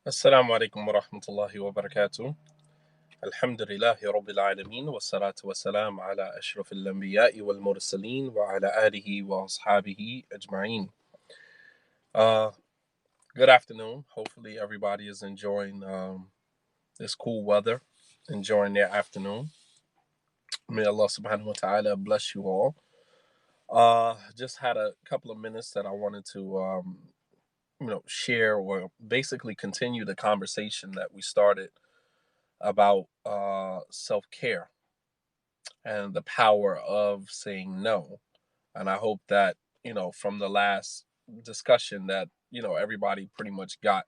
السلام عليكم ورحمة الله وبركاته. الحمد لله رب العالمين والصلاة والسلام على أشرف الأنبياء والمرسلين وعلى آله وأصحابه أجمعين. Uh, Good afternoon. Hopefully everybody is enjoying this cool weather, enjoying their afternoon. May Allah subhanahu wa ta'ala bless you all. Just had a couple of minutes that I wanted to share or basically continue the conversation that we started about self-care and the power of saying no. And I hope that, from the last discussion that, everybody pretty much got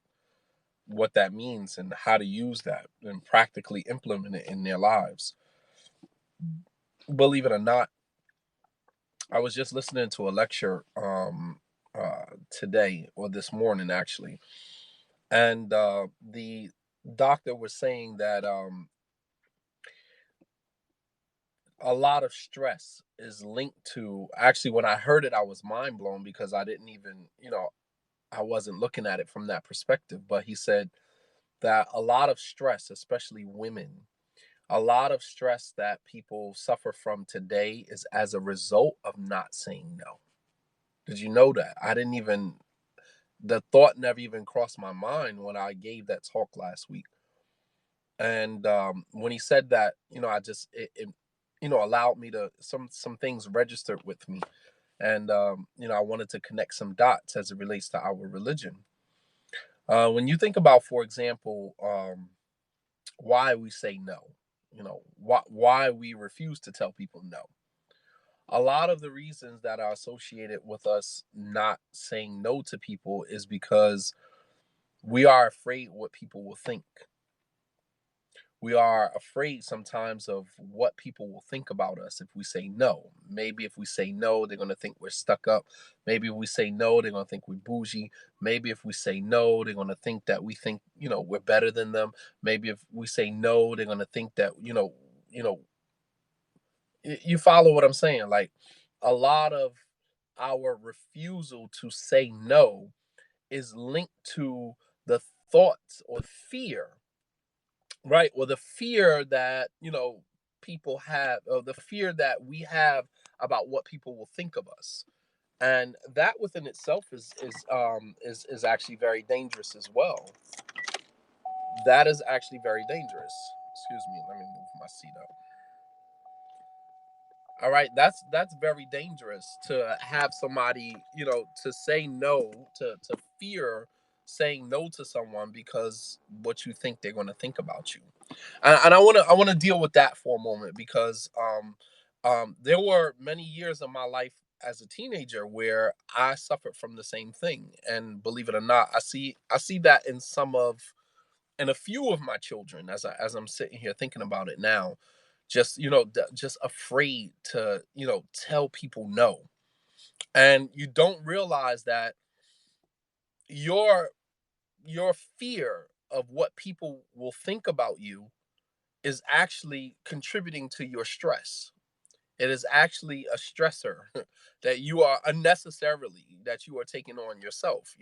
what that means and how to use that and practically implement it in their lives. Believe it or not, I was just listening to a lecture today or this morning actually, and the doctor was saying that a lot of stress is linked to, actually when I heard it I was mind blown because I didn't even, I wasn't looking at it from that perspective. But he said that a lot of stress, especially women, a lot of stress that people suffer from today is as a result of not saying no. Did you know that? I didn't even, the thought never even crossed my mind when I gave that talk last week. And when he said that, I just it allowed me to, some things registered with me. And I wanted to connect some dots as it relates to our religion. When you think about, for example, why we say no, why we refuse to tell people no, a lot of the reasons that are associated with us not saying no to people is because we are afraid what people will think. We are afraid sometimes of what people will think about us if we say no. Maybe if we say no, they're going to think we're stuck up. Maybe if we say no, they're going to think we're bougie. Maybe if we say no, they're going to think that we think, we're better than them. Maybe if we say no, they're going to think that, you know, you follow what I'm saying? Like, a lot of our refusal to say no is linked to the thoughts or fear, right? Or the fear that, people have, or the fear that we have about what people will think of us. And that within itself is actually very dangerous as well. That is actually very dangerous. Excuse me, let me move my seat up. All right, that's very dangerous to have somebody, to say no, to fear saying no to someone because what you think they're going to think about you. And I want to deal with that for a moment because there were many years of my life as a teenager where I suffered from the same thing. And believe it or not, I see that in a few of my children as I'm sitting here thinking about it now. Just, just afraid to, tell people no. And you don't realize that your your fear of what people will think about you is actually contributing to your stress. It is actually a stressor that you are unnecessarily, that you are taking on yourself.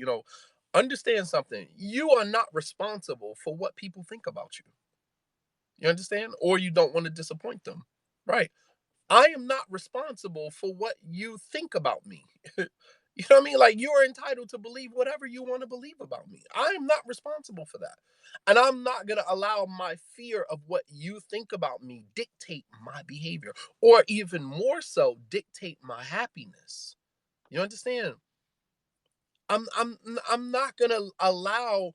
Understand something. You are not responsible for what people think about you. You understand? Or you don't want to disappoint them. Right. I am not responsible for what you think about me. You know what I mean? Like, you are entitled to believe whatever you want to believe about me. I am not responsible for that. And I'm not going to allow my fear of what you think about me dictate my behavior, or even more so, dictate my happiness. You understand? I'm not going to allow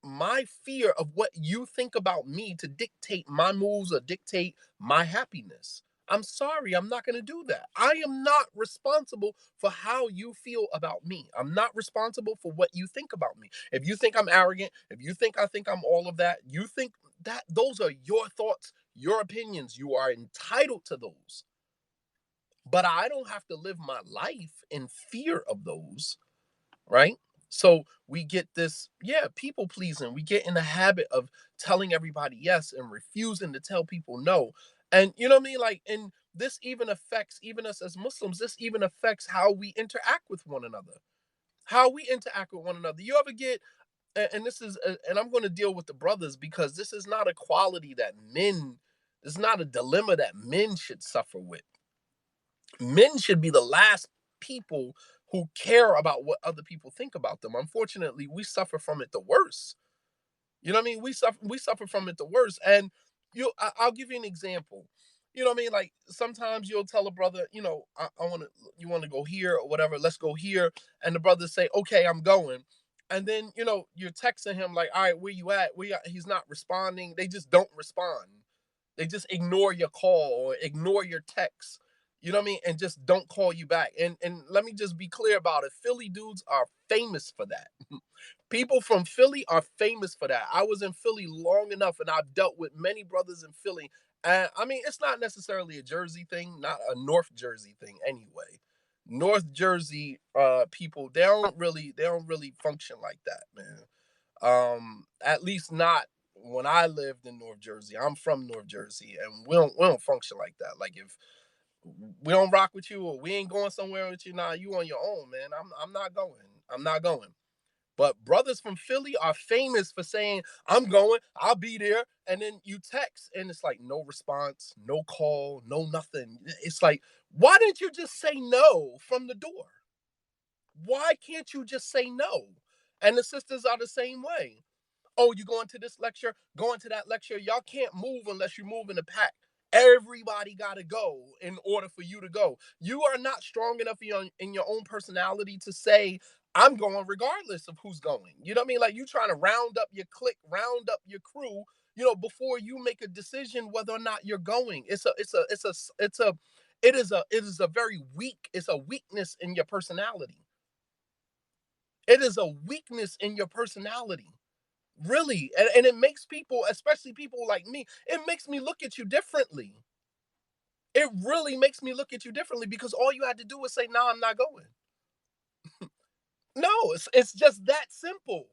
my fear of what you think about me to dictate my moves or dictate my happiness. I'm sorry, I'm not going to do that. I am not responsible for how you feel about me. I'm not responsible for what you think about me. If you think I'm arrogant, if you think I think I'm all of that, you think that those are your thoughts, your opinions. You are entitled to those. But I don't have to live my life in fear of those, right? So we get this, yeah, people pleasing. We get in the habit of telling everybody yes and refusing to tell people no. And you know what I mean? Like, and this even affects, even us as Muslims, this even affects how we interact with one another. How we interact with one another. You ever get and this is and I'm going to deal with the brothers because this is not a quality that men, it's not a dilemma that men should suffer with. Men should be the last people who care about what other people think about them. Unfortunately, we suffer from it the worst. You know what I mean? We suffer from it the worst. And I'll give you an example. You know what I mean? Like sometimes you'll tell a brother, I want to, you want to go here or whatever. Let's go here, and the brothers say, "Okay, I'm going." And then you're texting him like, "All right, where you at? He's not responding. They just don't respond. They just ignore your call or ignore your text. You know what I mean? And just don't call you back. And let me just be clear about it. Philly dudes are famous for that. People from Philly are famous for that. I was in Philly long enough and I've dealt with many brothers in Philly. And I mean, it's not necessarily a Jersey thing, not a North Jersey thing anyway. North Jersey people, they don't really function like that, man. At least not when I lived in North Jersey. I'm from North Jersey and we don't function like that. Like if we don't rock with you or we ain't going somewhere with you, nah, you on your own, man. I'm not going. I'm not going. But brothers from Philly are famous for saying, "I'm going, I'll be there." And then you text and it's like no response, no call, no nothing. It's like, why didn't you just say no from the door? Why can't you just say no? And the sisters are the same way. "Oh, you going to this lecture, going to that lecture. Y'all can't move unless you move in a pack. Everybody got to go in order for you to go. You are not strong enough in your own personality to say, I'm going regardless of who's going. You know what I mean? Like you trying to round up your clique, round up your crew, before you make a decision whether or not you're going. It is a very weak, it's a weakness in your personality. It is a weakness in your personality. Really. And it makes people, especially people like me, it makes me look at you differently. It really makes me look at you differently because all you had to do was say, "No, I'm not going." No, it's just that simple.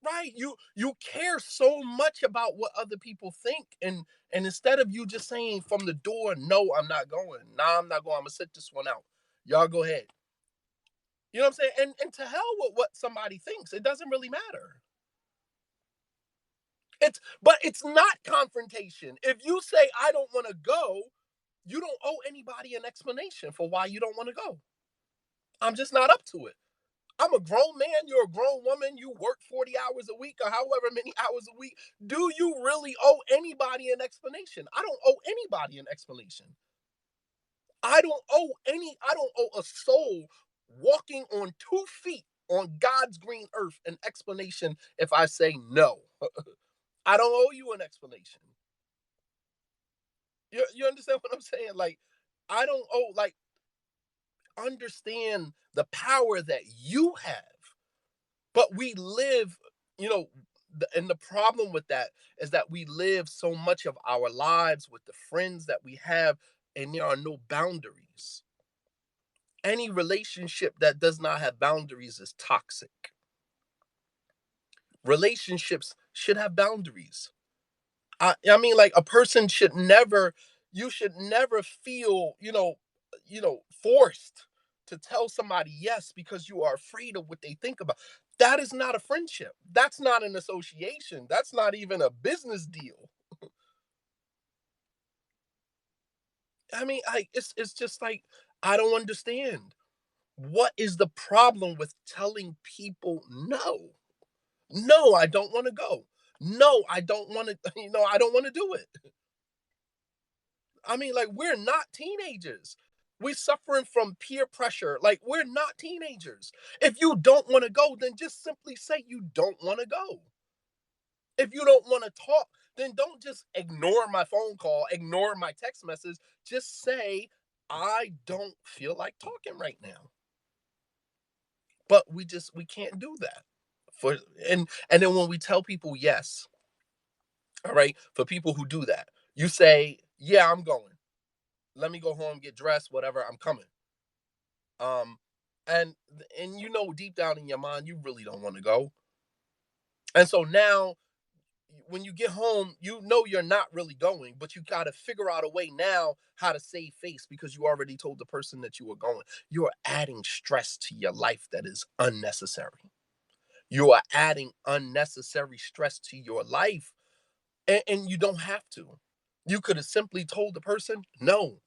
Right? You care so much about what other people think, and instead of you just saying from the door, "No, I'm not going. Nah, I'm not going. I'm gonna sit this one out. Y'all go ahead." You know what I'm saying? And to hell with what somebody thinks. It doesn't really matter. But it's not confrontation. If you say I don't want to go, you don't owe anybody an explanation for why you don't want to go. I'm just not up to it. I'm a grown man, you're a grown woman, you work 40 hours a week or however many hours a week. Do you really owe anybody an explanation? I don't owe anybody an explanation. I don't owe a soul walking on 2 feet on God's green earth an explanation if I say no. I don't owe you an explanation. You understand what I'm saying? Like, I don't owe, like, understand the power that you have. But we live, you know, and the problem with that is that we live so much of our lives with the friends that we have, and there are no boundaries. Any relationship that does not have boundaries is toxic. Relationships should have boundaries. I mean, like a person should never, you should never feel, forced to tell somebody yes because you are afraid of what they think about. That is not a friendship. That's not an association. That's not even a business deal. I mean, it's just like I don't understand. What is the problem with telling people no? No, I don't want to go. No, I don't want to, I don't want to do it. I mean, like, we're not teenagers. We're suffering from peer pressure. Like, we're not teenagers. If you don't want to go, then just simply say you don't want to go. If you don't want to talk, then don't just ignore my phone call, ignore my text message. Just say, I don't feel like talking right now. But we can't do that. For and then when we tell people yes, all right, for people who do that, you say, "Yeah, I'm going. Let me go home, get dressed, whatever, I'm coming." Um, and deep down in your mind, you really don't want to go. And so now, when you get home, you're not really going, but you got to figure out a way now how to save face because you already told the person that you were going. You're adding stress to your life that is unnecessary. You are adding unnecessary stress to your life, and you don't have to. You could have simply told the person, no.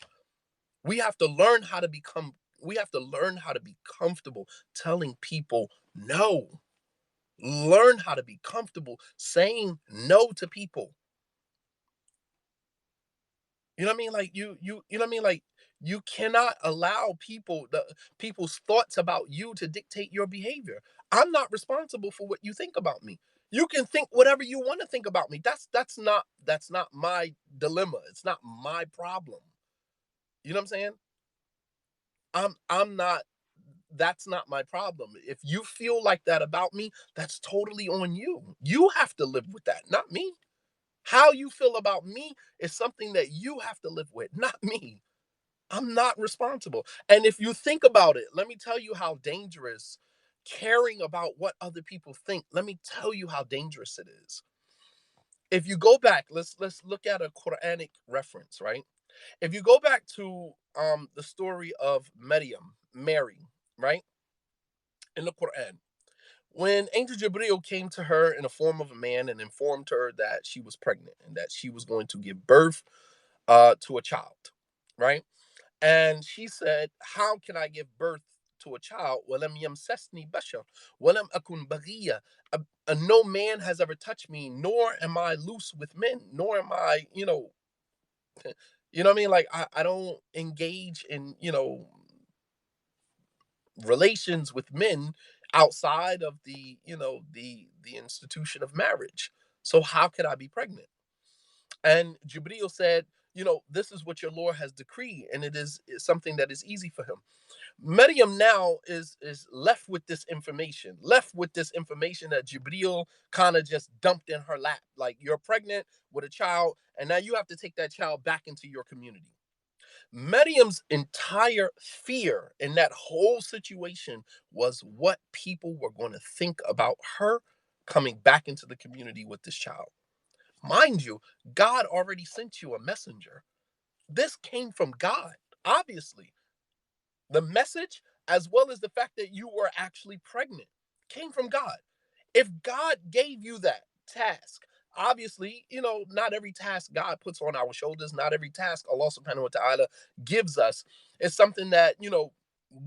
We have to learn how to become, we have to learn how to be comfortable telling people no. Learn how to be comfortable saying no to people. You know what I mean? Like you know what I mean? Like you cannot allow people's thoughts about you to dictate your behavior. I'm not responsible for what you think about me. You can think whatever you want to think about me. That's not my dilemma. It's not my problem. You know what I'm saying? I'm not That's not my problem. If you feel like that about me, that's totally on you. You have to live with that, not me. How you feel about me is something that you have to live with, not me. I'm not responsible. And if you think about it, let me tell you how dangerous caring about what other people think. Let me tell you how dangerous it is. If you go back, let's look at a Quranic reference, right? If you go back to the story of Maryam, Mary, right? In the Quran, when Angel Jibril came to her in the form of a man and informed her that she was pregnant and that she was going to give birth to a child, right? And she said, how can I give birth to a child? وَلَمْ يَمْسَسْنِي بَشَرٌ وَلَمْ أَكُنْ بَغِيًّا. No man has ever touched me, nor am I loose with men, nor am I, you know what I mean? Like I don't engage in, relations with men outside of the institution of marriage. So how could I be pregnant? And Jibril said, this is what your Lord has decreed, and is something that is easy for him. Maryam now is left with this information that Jibril kind of just dumped in her lap. Like, you're pregnant with a child, and now you have to take that child back into your community. Miriam's entire fear in that whole situation was what people were going to think about her coming back into the community with this child. Mind you, God already sent you a messenger. This came from God, obviously. The message, as well as the fact that you were actually pregnant, came from God. If God gave you that task, obviously, not every task God puts on our shoulders, not every task Allah subhanahu wa ta'ala gives us is something that,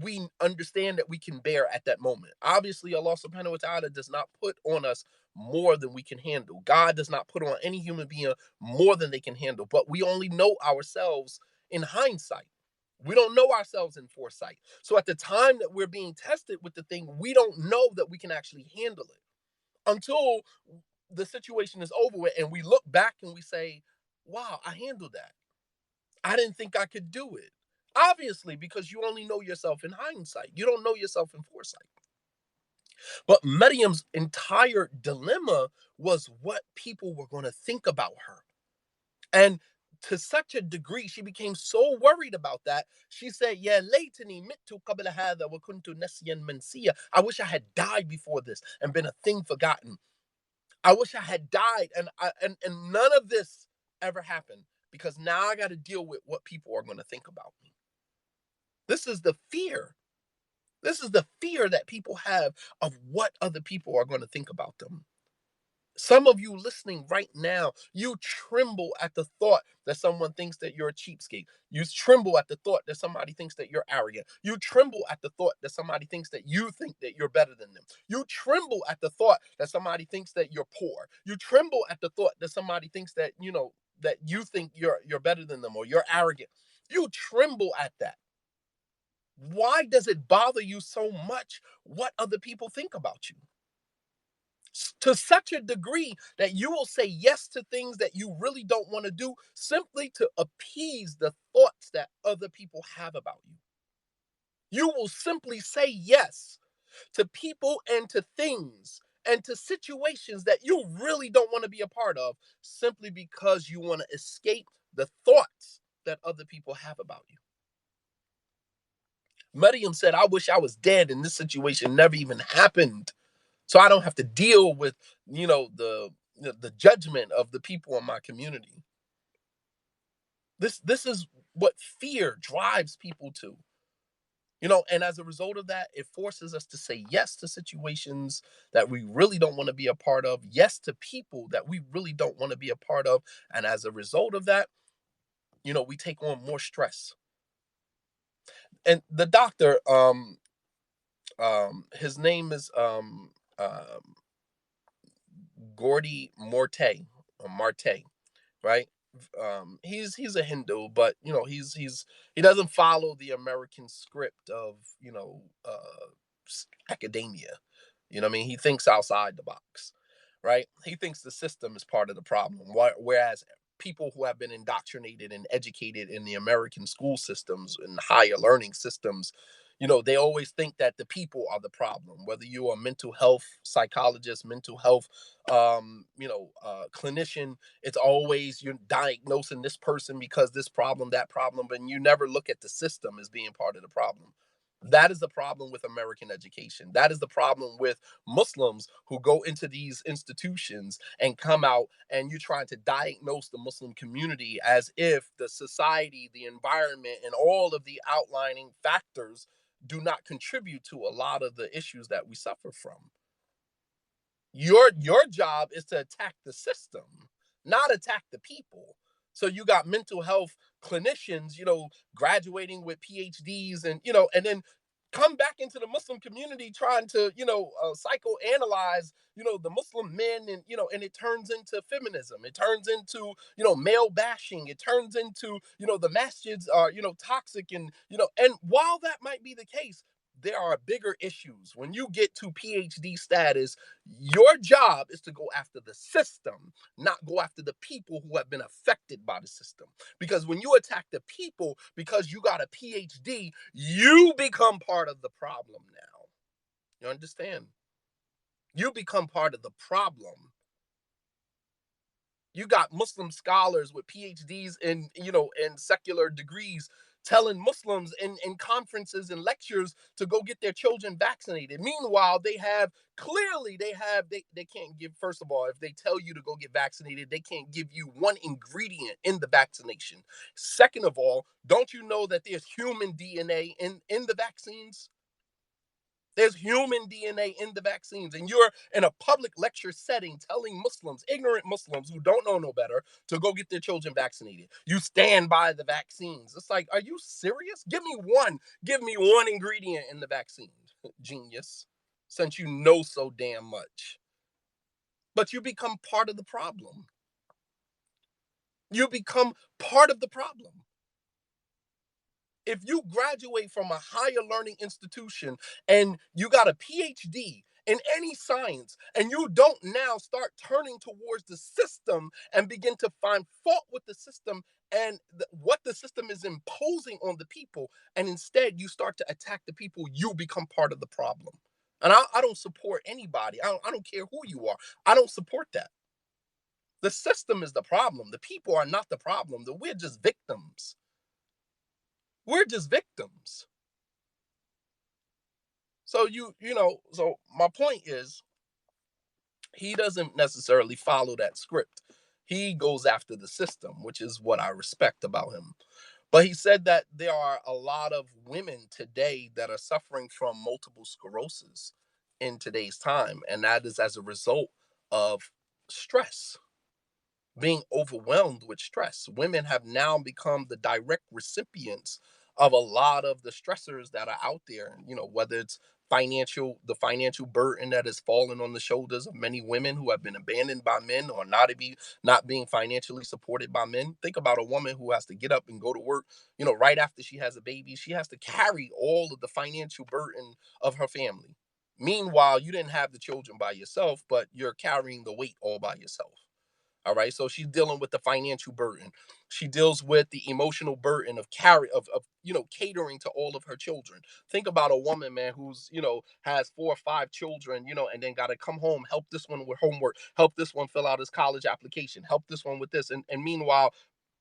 we understand that we can bear at that moment. Obviously, Allah subhanahu wa ta'ala does not put on us more than we can handle. God does not put on any human being more than they can handle, but we only know ourselves in hindsight. We don't know ourselves in foresight. So at the time that we're being tested with the thing, we don't know that we can actually handle it until the situation is over with and we look back and we say, wow, I handled that. I didn't think I could do it. Obviously, because you only know yourself in hindsight. You don't know yourself in foresight. But Miriam's entire dilemma was what people were going to think about her. And to such a degree, she became so worried about that. She said, "Yeah, laytani mittu qabla hadha wa kuntu nasiyan mansiya." I wish I had died before this and been a thing forgotten. I wish I had died, and none of this ever happened, because now I got to deal with what people are going to think about me. This is the fear. This is the fear that people have of what other people are going to think about them. Some of you listening right now, you tremble at the thought that someone thinks that you're a cheapskate. You tremble at the thought that somebody thinks that you're arrogant. You tremble at the thought that somebody thinks that you think that you're better than them. You tremble at the thought that somebody thinks that you're poor. You tremble at the thought that somebody thinks that, that you think you're better than them or you're arrogant. You tremble at that. Why does it bother you so much what other people think about you? To such a degree that you will say yes to things that you really don't want to do simply to appease the thoughts that other people have about you. You will simply say yes to people and to things and to situations that you really don't want to be a part of simply because you want to escape the thoughts that other people have about you. Maryam said, I wish I was dead and this situation never even happened, so I don't have to deal with, the judgment of the people in my community. This is what fear drives people to. And as a result of that, it forces us to say yes to situations that we really don't want to be a part of, yes to people that we really don't want to be a part of. And as a result of that, we take on more stress. And the doctor, his name is Gordy Marte, right? He's a Hindu, but he doesn't follow the American script of academia. What I mean? He thinks outside the box, right? He thinks the system is part of the problem, whereas people who have been indoctrinated and educated in the American school systems and higher learning systems, they always think that the people are the problem. Whether you're a mental health psychologist, mental health, clinician, it's always you're diagnosing this person because this problem, that problem, but you never look at the system as being part of the problem. That is the problem with American education. That is the problem with Muslims who go into these institutions and come out, and you're trying to diagnose the Muslim community as if the society, the environment, and all of the outlining factors do not contribute to a lot of the issues that we suffer from. Your job is to attack the system, not attack the people. So you got mental health clinicians, graduating with PhDs, and then come back into the Muslim community trying to, psychoanalyze, the Muslim men, and it turns into feminism. It turns into, male bashing. It turns into, the masjids are, toxic, and while that might be the case, there are bigger issues. When you get to PhD status, your job is to go after the system, not go after the people who have been affected by the system. Because when you attack the people because you got a PhD, you become part of the problem now. You understand? You become part of the problem. You got Muslim scholars with PhDs in secular degrees telling Muslims in conferences and lectures to go get their children vaccinated. Meanwhile, they can't give, first of all, if they tell you to go get vaccinated, they can't give you one ingredient in the vaccination. Second of all, don't you know that there's human DNA in the vaccines? There's human DNA in the vaccines, and you're in a public lecture setting telling Muslims, ignorant Muslims who don't know no better, to go get their children vaccinated. You stand by the vaccines. It's like, are you serious? Give me one. Give me one ingredient in the vaccine, genius, since you know so damn much. But you become part of the problem. You become part of the problem. If you graduate from a higher learning institution and you got a PhD in any science, and you don't now start turning towards the system and begin to find fault with the system and what the system is imposing on the people, and instead you start to attack the people, you become part of the problem. And I don't support anybody. I don't care who you are. I don't support that. The system is the problem. The people are not the problem. We're just victims. We're just victims. So so my point is, he doesn't necessarily follow that script. He goes after the system, which is what I respect about him. But he said that there are a lot of women today that are suffering from multiple sclerosis in today's time, and that is as a result of stress, being overwhelmed with stress. Women have now become the direct recipients of a lot of the stressors that are out there. Whether it's the financial burden that has fallen on the shoulders of many women who have been abandoned by men or not being financially supported by men. Think about a woman who has to get up and go to work, right after she has a baby. She has to carry all of the financial burden of her family. Meanwhile, you didn't have the children by yourself, but you're carrying the weight all by yourself. All right. So she's dealing with the financial burden. She deals with the emotional burden of catering to all of her children. Think about a woman, man, who's, has 4 or 5 children, and then got to come home, help this one with homework, help this one fill out his college application, help this one with this. And meanwhile,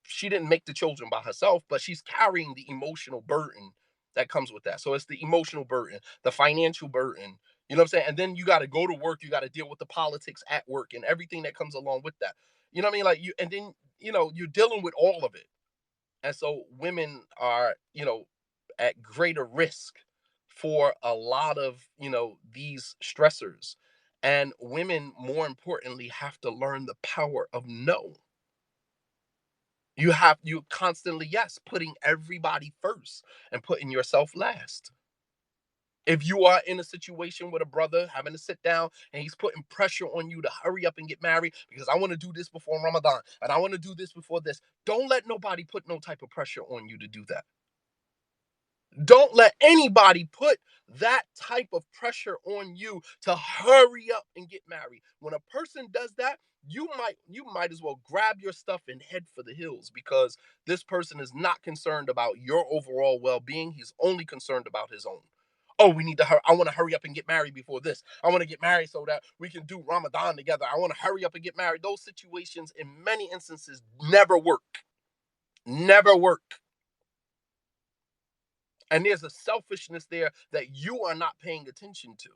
she didn't make the children by herself, but she's carrying the emotional burden that comes with that. So it's the emotional burden, the financial burden. You know what I'm saying? And then you got to go to work. You got to deal with the politics at work and everything that comes along with that. You know what I mean? Like and then, you're dealing with all of it. And so women are, at greater risk for a lot of, these stressors. And women, more importantly, have to learn the power of no. You constantly, yes, putting everybody first and putting yourself last. If you are in a situation with a brother having to sit down and he's putting pressure on you to hurry up and get married because I want to do this before Ramadan and I want to do this before this, don't let nobody put no type of pressure on you to do that. Don't let anybody put that type of pressure on you to hurry up and get married. When a person does that, you might as well grab your stuff and head for the hills, because this person is not concerned about your overall well-being. He's only concerned about his own. Oh, we need to hurry. I want to hurry up and get married before this. I want to get married so that we can do Ramadan together. I want to hurry up and get married. Those situations in many instances never work. Never work. And there's a selfishness there that you are not paying attention to.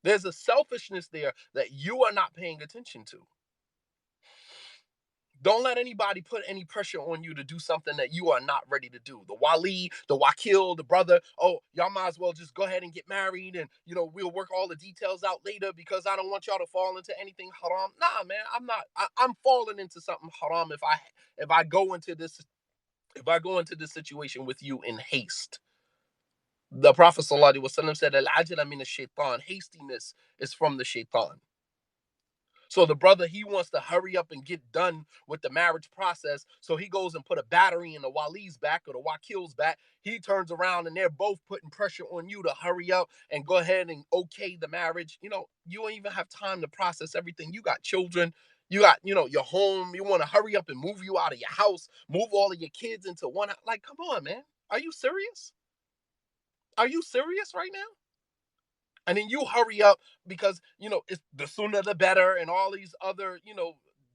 There's a selfishness there that you are not paying attention to. Don't let anybody put any pressure on you to do something that you are not ready to do. The wali, the wakil, the brother, oh, y'all might as well just go ahead and get married, and we'll work all the details out later because I don't want y'all to fall into anything haram. Nah, man, I'm not. I'm falling into something haram if I go into this if I go into this situation with you in haste. The Prophet ﷺ said, Al-ajla min shaitan. Hastiness is from the shaitan. So the brother, he wants to hurry up and get done with the marriage process. So he goes and put a battery in the wali's back or the wakil's back. He turns around and they're both putting pressure on you to hurry up and go ahead and okay the marriage. You don't even have time to process everything. You got children. You got, your home. You want to hurry up and move you out of your house, move all of your kids into one. Like, come on, man. Are you serious? Are you serious right now? And then you hurry up because it's the sooner the better, and all these other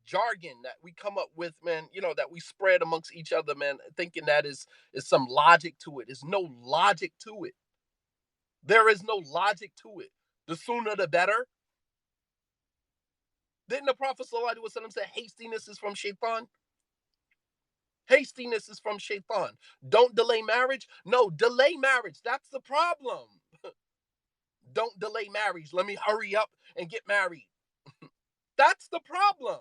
jargon that we come up with, man, that we spread amongst each other, man, thinking that is some logic to it. There's no logic to it. There is no logic to it. The sooner the better. Didn't the Prophet sallallahu alaihi wasallam say hastiness is from shaitan? Hastiness is from shaitan. Don't delay marriage. No, delay marriage. That's the problem. Don't delay marriage. Let me hurry up and get married. That's the problem.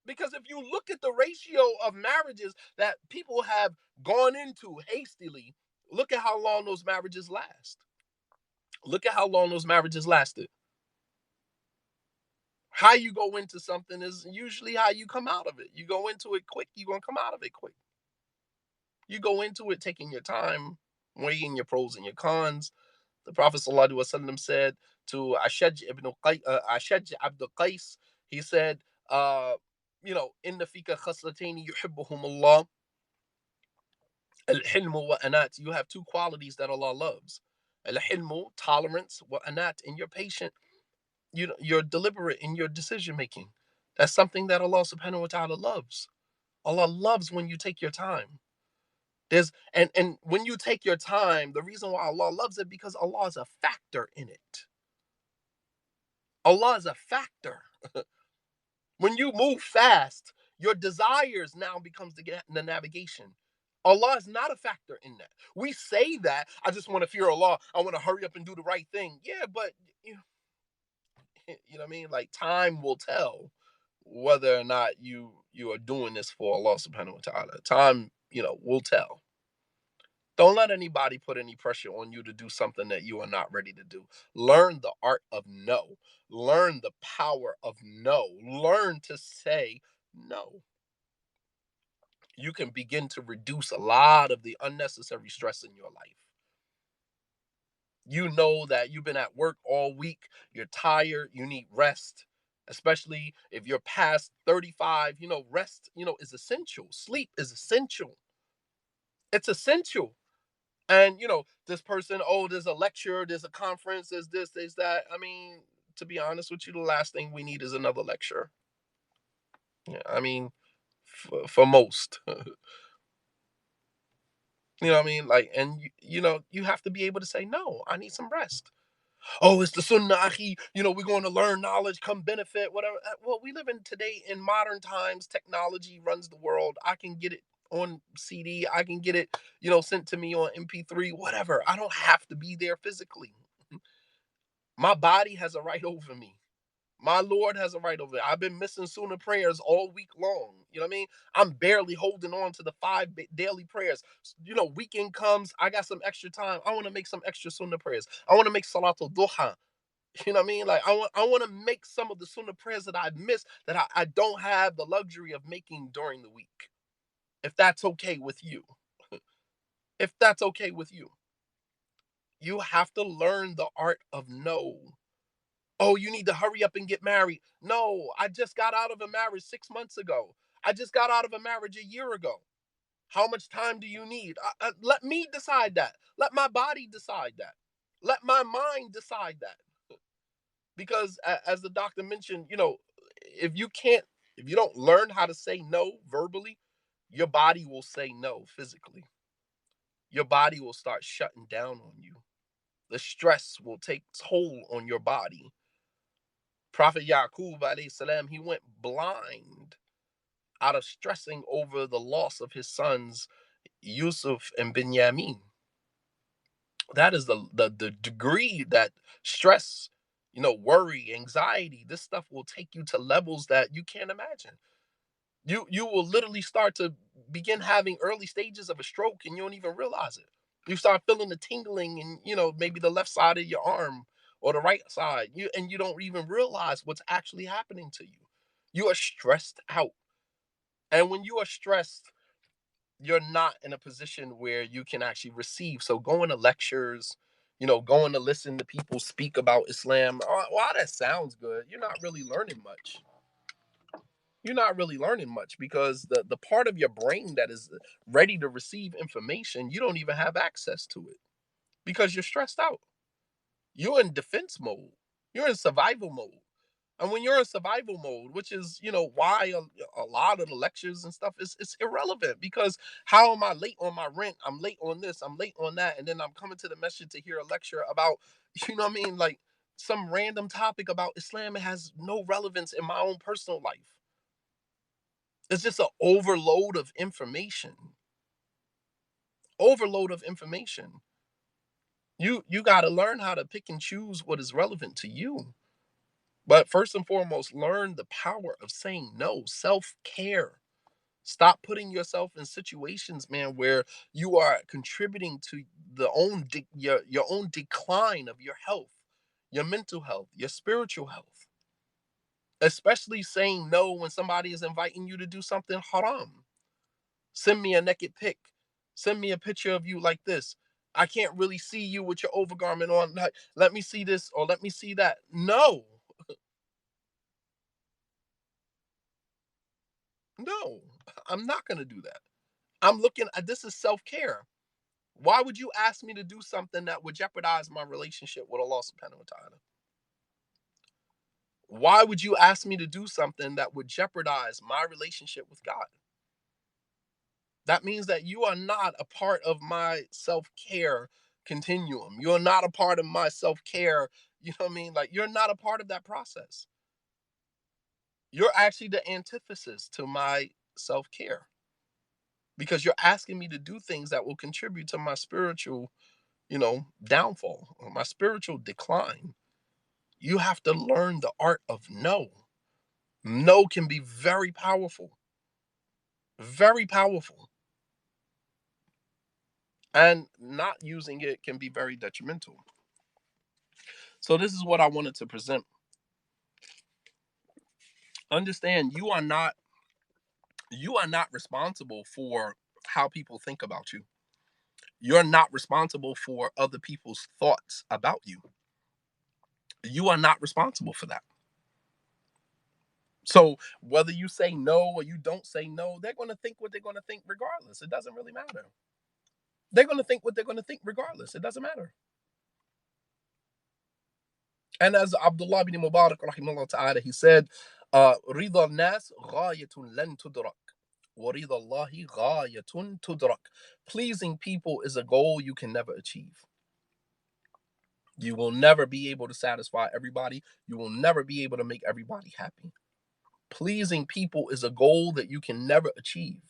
Because if you look at the ratio of marriages that people have gone into hastily, look at how long those marriages last. Look at how long those marriages lasted. How you go into something is usually how you come out of it. You go into it quick, you're going to come out of it quick. You go into it taking your time, weighing your pros and your cons. The Prophet ﷺ said to Ashaj Abdul Qais, he said, inna fika khaslataini yuhibbuhum Allah, al-hilmu wa anat. You have two qualities that Allah loves. Al-hilmu, tolerance, wa anat, and you're patient. You're deliberate in your decision making. That's something that Allah subhanahu wa ta'ala loves. Allah loves when you take your time. And when you take your time, the reason why Allah loves it, because Allah is a factor in it. Allah is a factor. When you move fast, your desires now becomes the navigation. Allah is not a factor in that. We say that I just want to fear Allah. I want to hurry up and do the right thing. Yeah, but you know what I mean? Like, time will tell whether or not you are doing this for Allah subhanahu wa ta'ala. Time, will tell. Don't let anybody put any pressure on you to do something that you are not ready to do. Learn the art of no. Learn the power of no. Learn to say no. You can begin to reduce a lot of the unnecessary stress in your life. You know that you've been at work all week, you're tired, you need rest. Especially if you're past 35, rest, is essential. Sleep is essential. It's essential. And this person, oh, there's a lecture, there's a conference, there's this, there's that. I mean, to be honest with you, the last thing we need is another lecture. Yeah, I mean, for most. You know what I mean? Like, and you have to be able to say, no, I need some rest. Oh, it's the sunnah, akhi. We're going to learn knowledge, come benefit, whatever. Well, we live in today in modern times. Technology runs the world. I can get it on CD. I can get it, sent to me on MP3, whatever. I don't have to be there physically. My body has a right over me. My Lord has a right over it. I've been missing Sunnah prayers all week long. You know what I mean? I'm barely holding on to the daily prayers. Weekend comes, I got some extra time. I want to make some extra Sunnah prayers. I want to make Salatul Duha. You know what I mean? Like I want to make some of the Sunnah prayers that I've missed that I don't have the luxury of making during the week. If that's okay with you. If that's okay with you. You have to learn the art of no. Oh, you need to hurry up and get married. No, I just got out of a marriage 6 months ago. I just got out of a marriage a year ago. How much time do you need? Let me decide that. Let my body decide that. Let my mind decide that. Because as the doctor mentioned, if you can't, if you don't learn how to say no verbally, your body will say no physically. Your body will start shutting down on you. The stress will take toll on your body. Prophet Yaqub alayhi salam, he went blind out of stressing over the loss of his sons Yusuf and Binyamin. That is the degree that stress, worry, anxiety, this stuff will take you to levels that you can't imagine. You will literally start to begin having early stages of a stroke and you don't even realize it. You start feeling the tingling in, maybe the left side of your arm or the right side. You don't even realize what's actually happening to you. You are stressed out. And when you are stressed, you're not in a position where you can actually receive. So going to lectures, going to listen to people speak about Islam, while that sounds good, you're not really learning much. You're not really learning much because the part of your brain that is ready to receive information, you don't even have access to it because you're stressed out. You're in defense mode. You're in survival mode. And when you're in survival mode, which is, why a lot of the lectures and stuff is it's irrelevant because how am I late on my rent? I'm late on this, I'm late on that, and then I'm coming to the message to hear a lecture about, you know what I mean, like some random topic about Islam. It has no relevance in my own personal life. It's just an overload of information. Overload of information. You got to learn how to pick and choose what is relevant to you. But first and foremost, learn the power of saying no, self-care. Stop putting yourself in situations, man, where you are contributing to your own decline of your health, your mental health, your spiritual health. Especially saying no when somebody is inviting you to do something haram. Send me a naked pic. Send me a picture of you like this. I can't really see you with your overgarment on. Like, let me see this or let me see that. No, no, I'm not going to do that. I'm looking at this is self care. Why would you ask me to do something that would jeopardize my relationship with Allah subhanahu wa ta'ala? Why would you ask me to do something that would jeopardize my relationship with God? That means that you are not a part of my self-care continuum. You're not a part of my self-care, you know what I mean? Like you're not a part of that process. You're actually the antithesis to my self-care because you're asking me to do things that will contribute to my spiritual, downfall or my spiritual decline. You have to learn the art of no. No can be very powerful, very powerful. And not using it can be very detrimental. So this is what I wanted to present. Understand you are not responsible for how people think about you. You're not responsible for other people's thoughts about you. You are not responsible for that. So whether you say no or you don't say no, they're going to think what they're going to think regardless. It doesn't really matter. They're going to think what they're going to think regardless. It doesn't matter. And as Abdullah bin Mubarak rahimahullah ta'ala, he said, رضا الناس غاية لن تدرك ورضا الله غاية تدرك. Pleasing people is a goal you can never achieve. You will never be able to satisfy everybody. You will never be able to make everybody happy. Pleasing people is a goal that you can never achieve.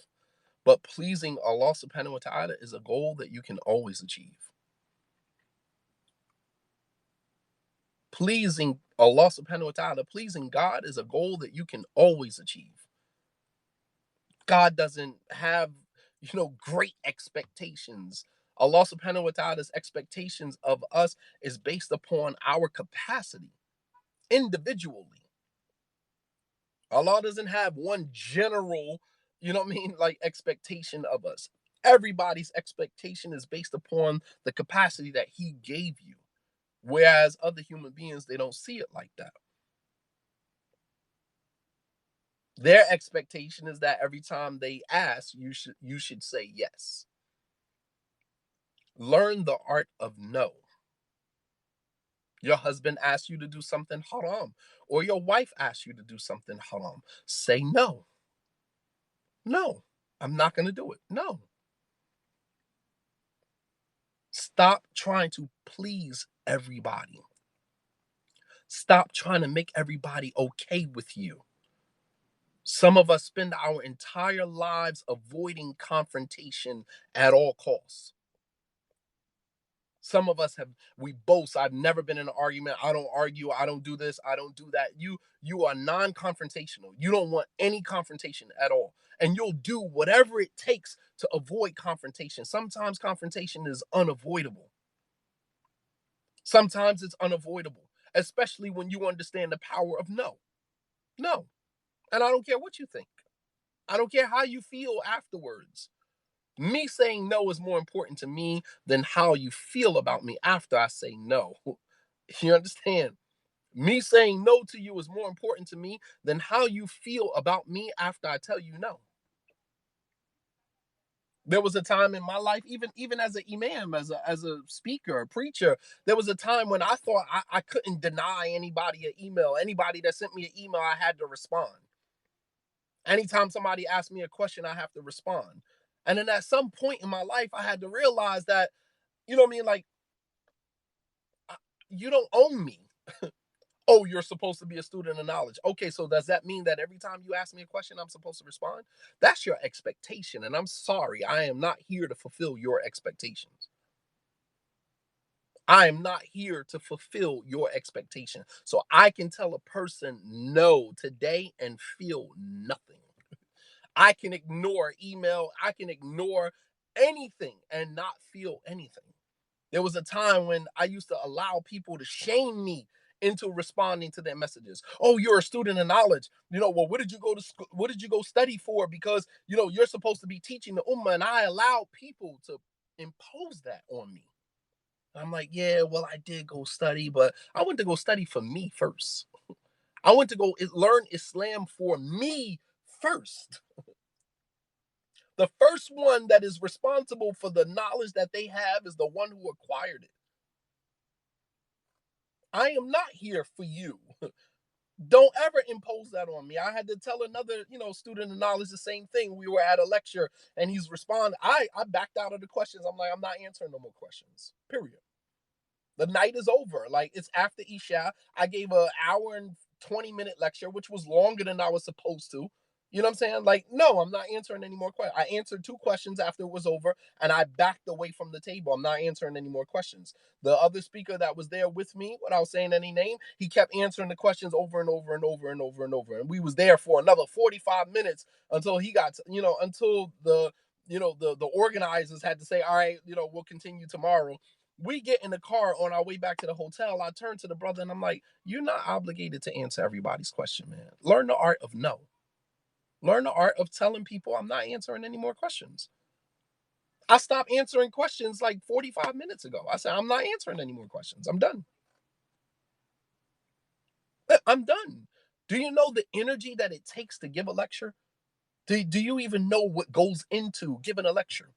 But pleasing Allah subhanahu wa ta'ala is a goal that you can always achieve. Pleasing Allah subhanahu wa ta'ala, pleasing God is a goal that you can always achieve. God doesn't have, great expectations. Allah subhanahu wa ta'ala's expectations of us is based upon our capacity individually. Allah doesn't have one general, like expectation of us. Everybody's expectation is based upon the capacity that He gave you. Whereas other human beings, they don't see it like that. Their expectation is that every time they ask, you should say yes. Learn the art of no. Your husband asks you to do something haram, or your wife asks you to do something haram. Say no. No, I'm not going to do it. No. Stop trying to please everybody. Stop trying to make everybody okay with you. Some of us spend our entire lives avoiding confrontation at all costs. Some of us we boast, I've never been in an argument, I don't argue, I don't do this, I don't do that. You are non-confrontational. You don't want any confrontation at all. And you'll do whatever it takes to avoid confrontation. Sometimes confrontation is unavoidable. Sometimes it's unavoidable, especially when you understand the power of no. No. And I don't care what you think. I don't care how you feel afterwards. Me saying no is more important to me than how you feel about me after I say no. You understand? Me saying no to you is more important to me than how you feel about me after I tell you no. There was a time in my life, even as an imam, as a speaker, a preacher, there was a time when I thought I couldn't deny anybody an email. Anybody that sent me an email, I had to respond. Anytime somebody asked me a question, I have to respond. And then at some point in my life, I had to realize that, you know what I mean? Like, you don't own me. Oh, you're supposed to be a student of knowledge. Okay, so does that mean that every time you ask me a question, I'm supposed to respond? That's your expectation. And I'm sorry, I am not here to fulfill your expectations. I am not here to fulfill your expectation. So I can tell a person no today and feel nothing. I can ignore email, I can ignore anything and not feel anything. There was a time when I used to allow people to shame me into responding to their messages. Oh, you're a student of knowledge. Well, what did you go to school? What did you go study for? Because, you're supposed to be teaching the ummah. And I allowed people to impose that on me. I'm like, yeah, well, I did go study, but I went to go study for me first. I went to go learn Islam for me first. The first one that is responsible for the knowledge that they have is the one who acquired it. I am not here for you. Don't ever impose that on me. I had to tell another, student of knowledge the same thing. We were at a lecture and he's responding. I backed out of the questions. I'm like, I'm not answering no more questions. Period. The night is over. Like, it's after Isha. I gave an hour and 20-minute lecture, which was longer than I was supposed to. You know what I'm saying? Like, no, I'm not answering any more questions. I answered 2 questions after it was over, and I backed away from the table. I'm not answering any more questions. The other speaker that was there with me, without saying any name, he kept answering the questions over and over and over and over and over. And we was there for another 45 minutes until he got, until the organizers had to say, all right, we'll continue tomorrow. We get in the car on our way back to the hotel. I turn to the brother and I'm like, you're not obligated to answer everybody's question, man. Learn the art of no. Learn the art of telling people I'm not answering any more questions. I stopped answering questions like 45 minutes ago. I said, I'm not answering any more questions. I'm done. I'm done. Do you know the energy that it takes to give a lecture? Do you even know what goes into giving a lecture?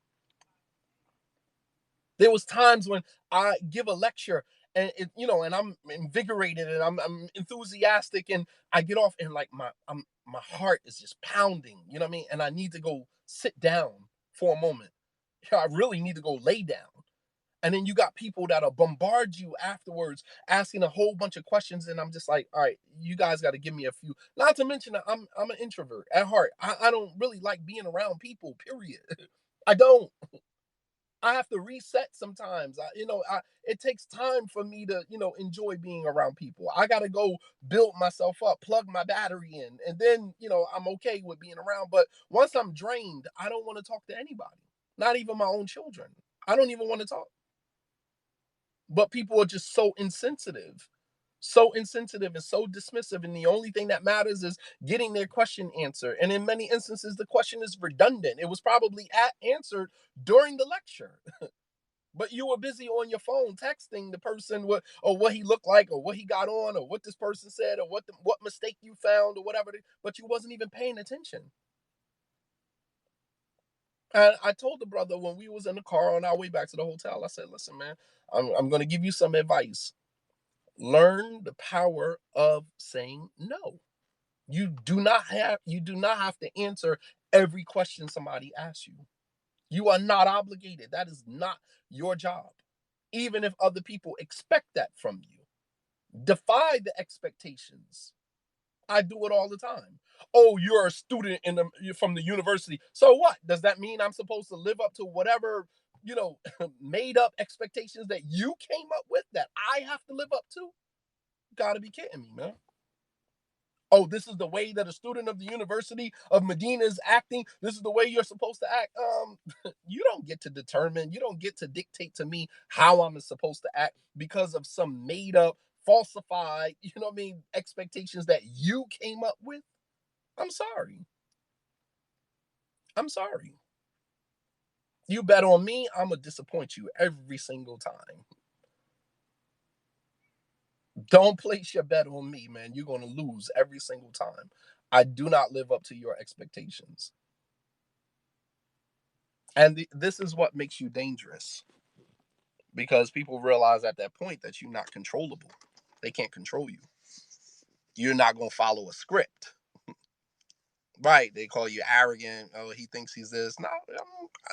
There was times when I give a lecture and and I'm invigorated and I'm enthusiastic and I get off and like my heart is just pounding, you know what I mean? And I need to go sit down for a moment. I really need to go lay down. And then you got people that'll bombard you afterwards, asking a whole bunch of questions. And I'm just like, all right, you guys got to give me a few. Not to mention that I'm an introvert at heart. I don't really like being around people, period. I don't. I have to reset sometimes. It takes time for me to, enjoy being around people. I got to go build myself up, plug my battery in, and then, I'm okay with being around. But once I'm drained, I don't want to talk to anybody, not even my own children. I don't even want to talk. But people are just so insensitive and so dismissive. And the only thing that matters is getting their question answered. And in many instances, the question is redundant. It was probably answered during the lecture, but you were busy on your phone texting the person what he looked like, or what he got on, or what this person said, or what mistake you found, or whatever. But you wasn't even paying attention. And I told the brother when we was in the car on our way back to the hotel, I said, listen, man, I'm going to give you some advice. Learn the power of saying no. You do not have to answer every question somebody asks you. You are not obligated. That is not your job. Even if other people expect that from you. Defy the expectations. I do it all the time. Oh, you're a student you're from the university. So what? Does that mean I'm supposed to live up to whatever, made up expectations that you came up with that I have to live up to? Gotta be kidding me, man. Oh, this is the way that a student of the University of Medina is acting. This is the way you're supposed to act. You don't get to determine, you don't get to dictate to me how I'm supposed to act because of some made up, falsified, expectations that you came up with. I'm sorry. I'm sorry. You bet on me, I'm going to disappoint you every single time. Don't place your bet on me, man. You're going to lose every single time. I do not live up to your expectations. And this is what makes you dangerous, because people realize at that point that you're not controllable. They can't control you. You're not going to follow a script. Right. They call you arrogant. Oh, he thinks he's this. No,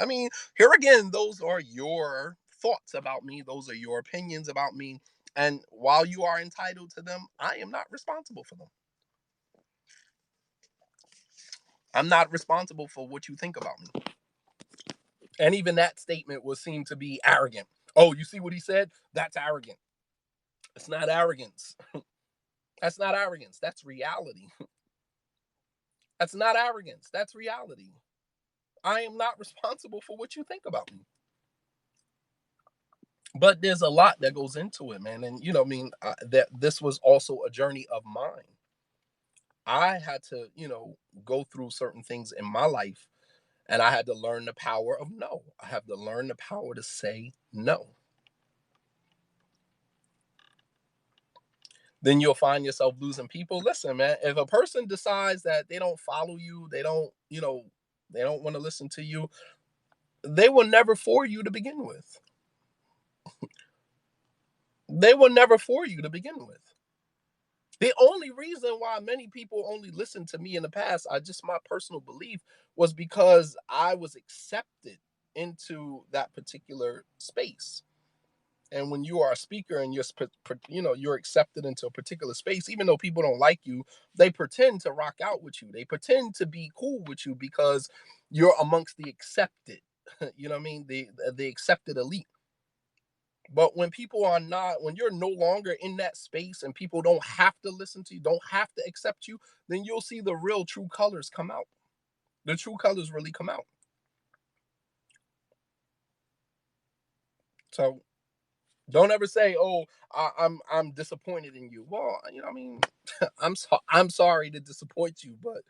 I mean, here again, those are your thoughts about me. Those are your opinions about me. And while you are entitled to them, I am not responsible for them. I'm not responsible for what you think about me. And even that statement would seem to be arrogant. Oh, you see what he said? That's arrogant. It's not arrogance. That's not arrogance. That's reality. That's not arrogance. That's reality. I am not responsible for what you think about me. But there's a lot that goes into it, man. And that this was also a journey of mine. I had to, go through certain things in my life, and I had to learn the power of no. I have to learn the power to say no. Then you'll find yourself losing people. Listen, man, if a person decides that they don't follow you, they don't want to listen to you, they were never for you to begin with. They were never for you to begin with. The only reason why many people only listened to me in the past, my personal belief, was because I was accepted into that particular space. And when you are a speaker and you're accepted into a particular space, even though people don't like you, they pretend to rock out with you. They pretend to be cool with you because you're amongst the accepted. You know what I mean? The accepted elite. But when you're no longer in that space and people don't have to listen to you, don't have to accept you, then you'll see the real true colors come out. The true colors really come out. So don't ever say, "Oh, I'm disappointed in you." Well, I mean, I'm sorry to disappoint you, but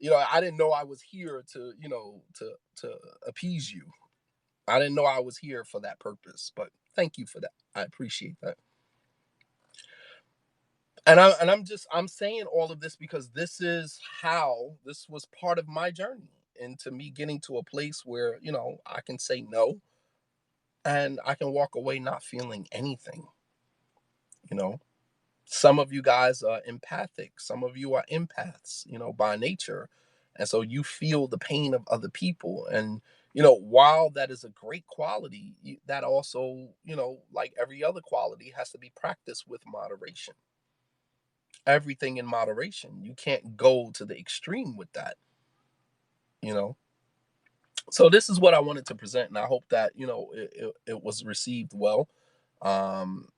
I didn't know I was here to to appease you. I didn't know I was here for that purpose. But thank you for that. I appreciate that. I'm saying all of this because this was part of my journey into me getting to a place where I can say no, and I can walk away not feeling anything. You know, some of you guys are empathic, some of you are empaths, by nature, and so you feel the pain of other people, and While that is a great quality, that also, like every other quality, has to be practiced with moderation. Everything in moderation. You can't go to the extreme with that, you know. So this is what I wanted to present, and I hope that it was received well. Um,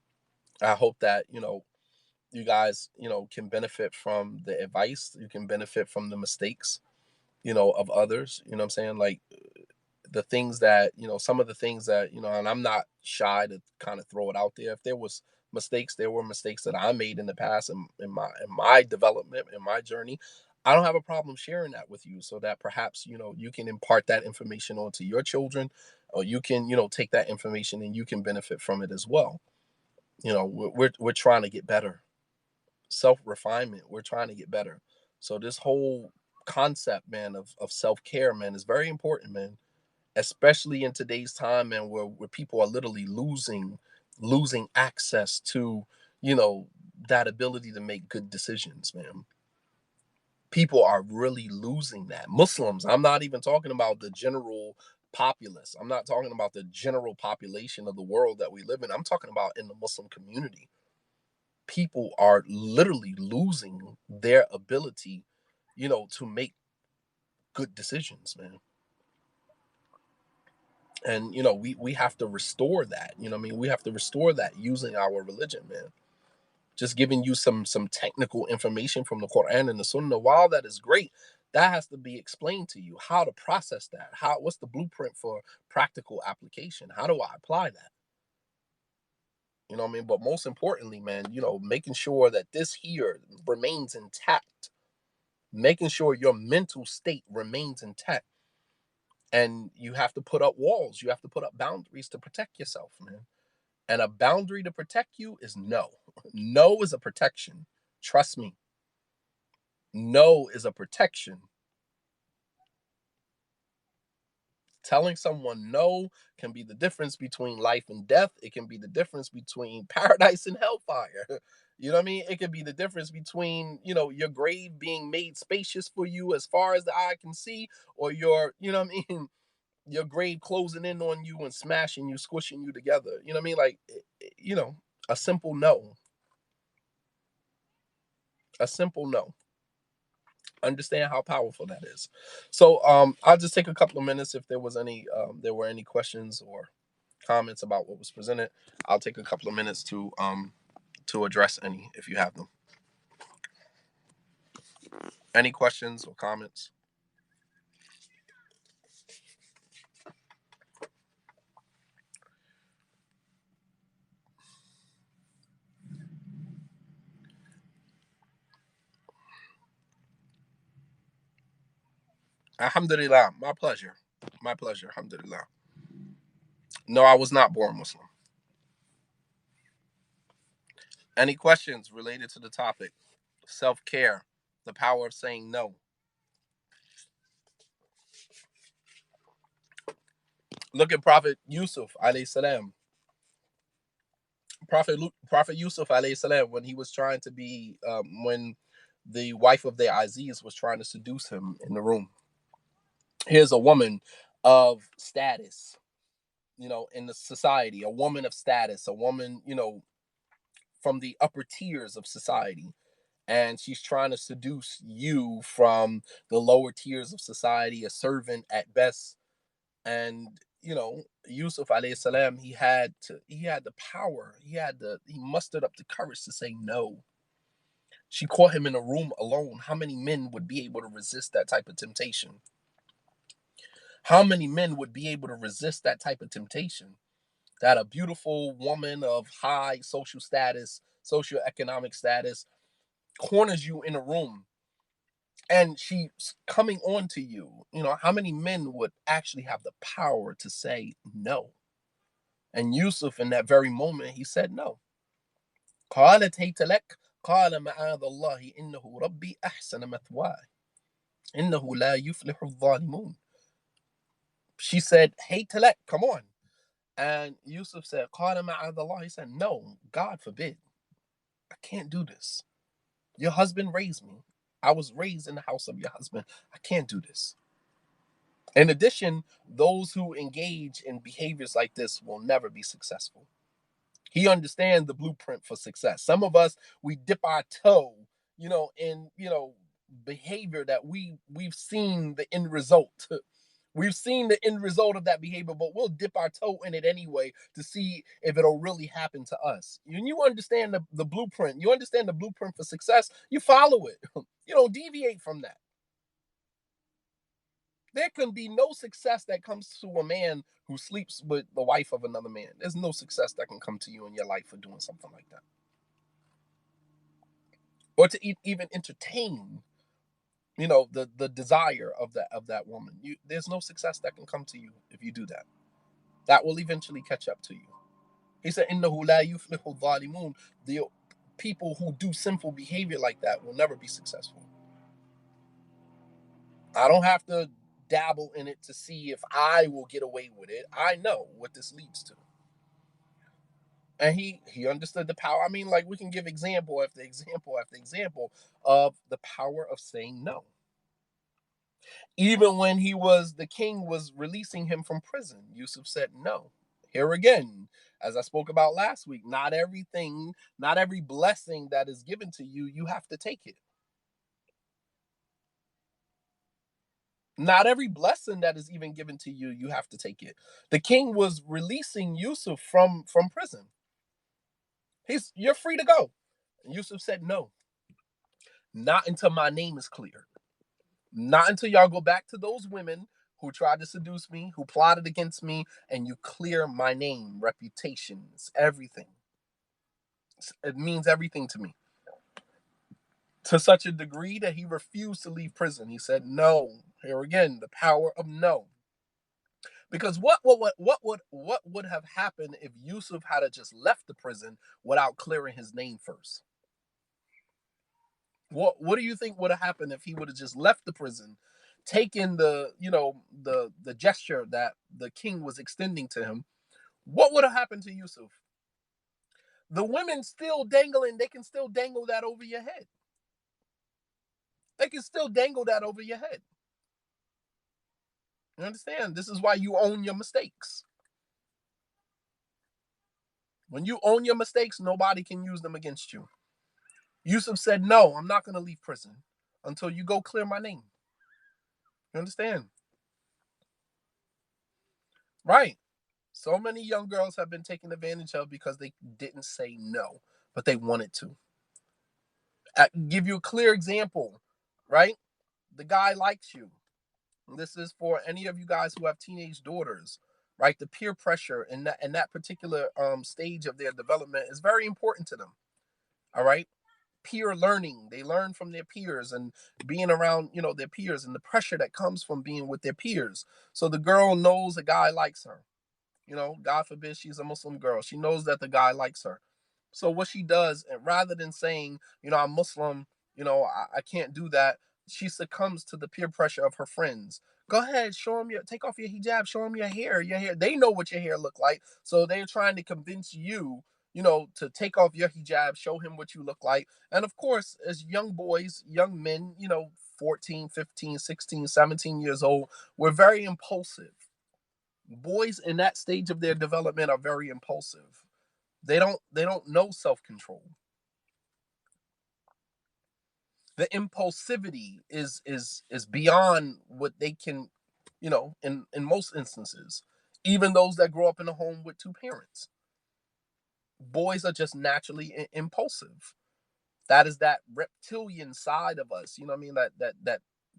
I hope that you guys can benefit from the advice. You can benefit from the mistakes of others. You know what I'm saying? Like the things that some of the things that and I'm not shy to kind of throw it out there. If there were mistakes that I made in the past, in my development, in my journey. I don't have a problem sharing that with you, so that perhaps you can impart that information onto your children, or you can take that information and you can benefit from it as well. We're trying to get better. Self refinement, we're trying to get better. So this whole concept, man, of self-care, man, is very important, man, especially in today's time, and where people are literally losing access to you know that ability to make good decisions, man. People are really losing that. Muslims, I'm not even talking about the general populace. I'm not talking about the general population of the world that we live in. I'm talking about in the Muslim community. People are literally losing their ability to make good decisions, man. And we have to restore that. I mean, we have to restore that using our religion, man. Just giving you some technical information from the Quran and the Sunnah, while that is great, that has to be explained to you, how to process that, what's the blueprint for practical application, how do I apply that. What I mean? But most importantly, man, making sure that this here remains intact, making sure your mental state remains intact. And you have to put up walls, you have to put up boundaries to protect yourself, man. And a boundary to protect you is no. No is a protection. Trust me. No is a protection. Telling someone no can be the difference between life and death. It can be the difference between paradise and hellfire. You know what I mean? It could be the difference between, your grave being made spacious for you as far as the eye can see, or you know what I mean, your grave closing in on you and smashing you, squishing you together. You know what I mean? Like, a simple no. A simple no. Understand how powerful that is. So I'll just take a couple of minutes. If there were any questions or comments about what was presented, I'll take a couple of minutes to address any, if you have them. Any questions or comments? Alhamdulillah, my pleasure. My pleasure. Alhamdulillah. No, I was not born Muslim. Any questions related to the topic? Self-care, the power of saying no. Look at Prophet Yusuf alayhi salam. Prophet Yusuf alayhi salam, when he was trying to be when the wife of their Aziz was trying to seduce him in the room. Here's a woman of status, in the society, a woman of status, a woman, from the upper tiers of society. And she's trying to seduce you from the lower tiers of society, a servant at best. And Yusuf alayhi salam, he had the power, he mustered up the courage to say no. She caught him in a room alone. How many men would be able to resist that type of temptation? How many men would be able to resist that type of temptation? That a beautiful woman of high social status, socioeconomic status, corners you in a room, and she's coming on to you. How many men would actually have the power to say no? And Yusuf, in that very moment, he said no. قالت هيت لك قال معاذ الله إنه ربي أحسن مثواي إنه لا يفلح الظالمون. She said, hey Talek, come on. And Yusuf said, قال معاذ الله. He said, no, God forbid. I can't do this. Your husband raised me. I was raised in the house of your husband. I can't do this. In addition, those who engage in behaviors like this will never be successful. He understands the blueprint for success. Some of us, we dip our toe, in behavior that we've seen the end result. We've seen the end result of that behavior, but we'll dip our toe in it anyway to see if it'll really happen to us. When you understand the blueprint, you understand the blueprint for success, you follow it. You don't deviate from that. There can be no success that comes to a man who sleeps with the wife of another man. There's no success that can come to you in your life for doing something like that, or to even entertain, the desire of that woman. There's no success that can come to you if you do that. That will eventually catch up to you. He said, "Innahu la yuflihu dhalimun." The people who do sinful behavior like that will never be successful. I don't have to dabble in it to see if I will get away with it. I know what this leads to. And he understood the power. I mean, like, we can give example after example after example of the power of saying no. Even when the king was releasing him from prison, Yusuf said no. Here again, as I spoke about last week, not everything, not every blessing that is given to you, you have to take it. Not every blessing that is even given to you, you have to take it. The king was releasing Yusuf from prison. You're free to go. And Yusuf said no. Not until my name is clear. Not until y'all go back to those women who tried to seduce me, who plotted against me, and you clear my name, reputations, everything. It means everything to me. To such a degree that he refused to leave prison. He said no. Here again, the power of no. Because what would have happened if Yusuf had just left the prison without clearing his name first? What do you think would have happened if he would have just left the prison, taken the gesture that the king was extending to him? What would have happened to Yusuf? The women still dangling, they can still dangle that over your head. They can still dangle that over your head. You understand? This is why you own your mistakes. When you own your mistakes, nobody can use them against you. Yusuf said, "No, I'm not going to leave prison until you go clear my name." You understand? Right. So many young girls have been taken advantage of because they didn't say no, but they wanted to. I give you a clear example, right? The guy likes you. This is for any of you guys who have teenage daughters, right? The peer pressure in that particular stage of their development is very important to them. All right. Peer learning. They learn from their peers and being around, their peers, and the pressure that comes from being with their peers. So the girl knows a guy likes her. God forbid she's a Muslim girl. She knows that the guy likes her. So what she does, and rather than saying, I'm Muslim, I can't do that, she succumbs to the peer pressure of her friends. Go ahead, take off your hijab, show them your hair. Your hair. They know what your hair look like, so they're trying to convince you, to take off your hijab, show him what you look like. And of course, as young boys, young men, 14, 15, 16, 17 years old, we're very impulsive. Boys in that stage of their development are very impulsive. They don't know self-control. The impulsivity is beyond what they can, in most instances, even those that grow up in a home with two parents. Boys are just naturally impulsive. That is that reptilian side of us. You know what I mean?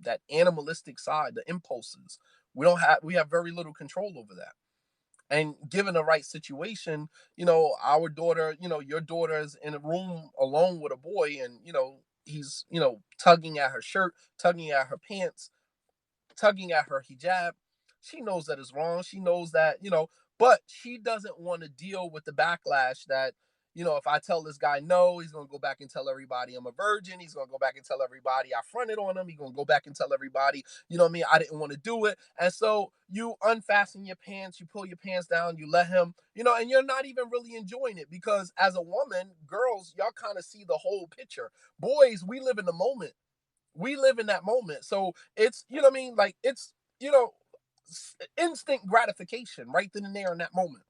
That animalistic side, the impulses. We have very little control over that. And given the right situation, our daughter, your daughter is in a room alone with a boy, and he's tugging at her shirt, tugging at her pants, tugging at her hijab. She knows that it's wrong. She knows that, but she doesn't want to deal with the backlash that, if I tell this guy no, he's going to go back and tell everybody I'm a virgin. He's going to go back and tell everybody I fronted on him. He's going to go back and tell everybody, what I mean, I didn't want to do it. And so you unfasten your pants, you pull your pants down, you let him, and you're not even really enjoying it, because as a woman, girls, y'all kind of see the whole picture. Boys, we live in the moment. We live in that moment. So it's, what I mean? Like, it's, instant gratification right then and there in that moment.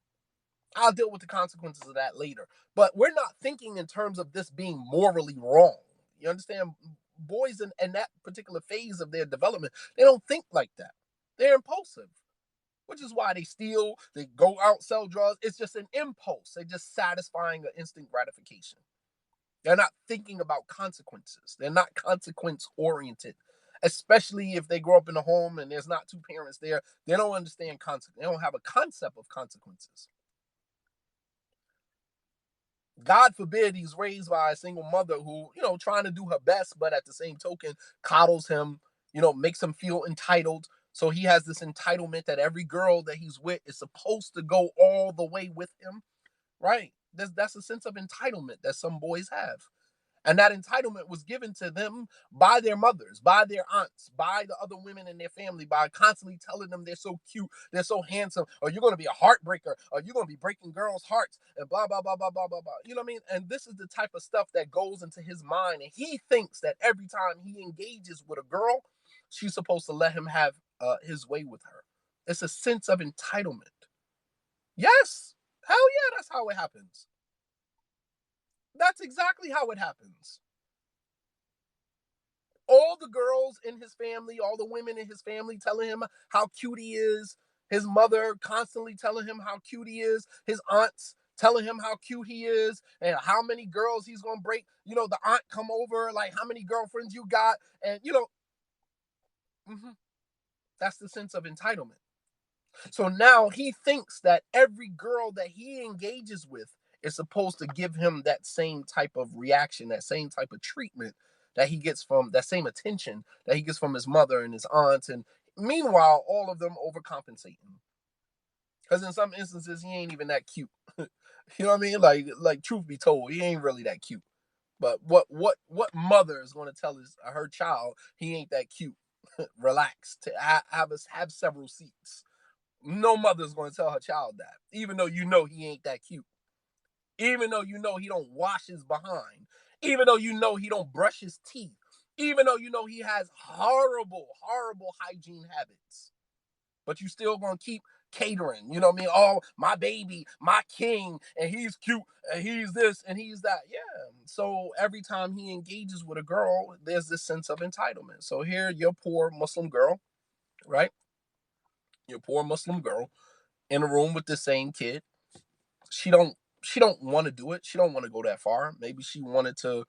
I'll deal with the consequences of that later. But we're not thinking in terms of this being morally wrong. You understand? Boys in that particular phase of their development, they don't think like that. They're impulsive, which is why they steal, they go out, sell drugs. It's just an impulse. They're just satisfying an instant gratification. They're not thinking about consequences. They're not consequence oriented, especially if they grow up in a home and there's not two parents there. They don't understand consequences. They don't have a concept of consequences. God forbid he's raised by a single mother who, trying to do her best, but at the same token, coddles him, makes him feel entitled. So he has this entitlement that every girl that he's with is supposed to go all the way with him, right? That's a sense of entitlement that some boys have. And that entitlement was given to them by their mothers, by their aunts, by the other women in their family, by constantly telling them they're so cute, they're so handsome, or you're going to be a heartbreaker, or you're going to be breaking girls' hearts, and blah, blah, blah, blah, blah, blah, blah. You know what I mean? And this is the type of stuff that goes into his mind. And he thinks that every time he engages with a girl, she's supposed to let him have his way with her. It's a sense of entitlement. Yes. Hell yeah, that's how it happens. That's exactly how it happens. All the girls in his family, all the women in his family telling him how cute he is. His mother constantly telling him how cute he is. His aunts telling him how cute he is and how many girls he's gonna break. The aunt come over, like how many girlfriends you got, and mhm, that's the sense of entitlement. So now he thinks that every girl that he engages with is supposed to give him that same type of reaction, that same type of treatment that he gets from that same attention that he gets from his mother and his aunts. And meanwhile, all of them overcompensating. Because in some instances, he ain't even that cute. You know what I mean? Like truth be told, he ain't really that cute. But what mother is going to tell her child he ain't that cute? Relax. To have several seats. No mother's going to tell her child that, even though he ain't that cute, even though he don't wash his behind, even though he don't brush his teeth, even though he has horrible hygiene habits. But you still going to keep catering. You know what I mean? Oh, my baby, my king, and he's cute, and he's this, and he's that. Yeah. So every time he engages with a girl, there's this sense of entitlement. So here, your poor Muslim girl, right? Your poor Muslim girl in a room with the same kid. She don't want to do it. She don't want to go that far. Maybe she wanted to,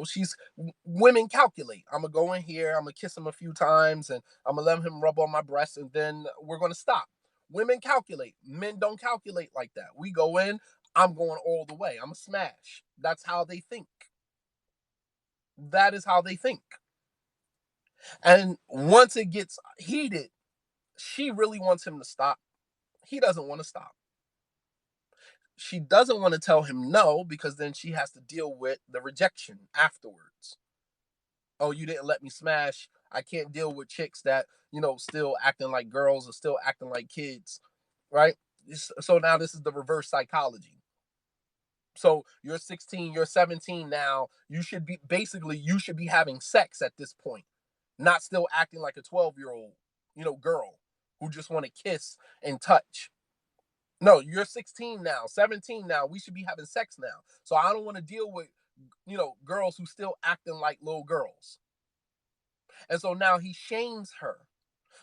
she's women calculate. I'm gonna go in here, I'm gonna kiss him a few times, and I'm gonna let him rub on my breast, and then we're gonna stop. Women calculate. Men don't calculate like that. We go in, I'm going all the way. I'm a smash. That's how they think. That is how they think. And once it gets heated, she really wants him to stop. He doesn't want to stop. She doesn't want to tell him no because then she has to deal with the rejection afterwards. Oh, you didn't let me smash. I can't deal with chicks that, still acting like girls or still acting like kids, right? So now this is the reverse psychology. So you're 16, you're 17 now. You should be having sex at this point, not still acting like a 12-year-old, girl who just want to kiss and touch. No, you're 16 now, 17 now. We should be having sex now. So I don't want to deal with, girls who still acting like little girls. And so now he shames her.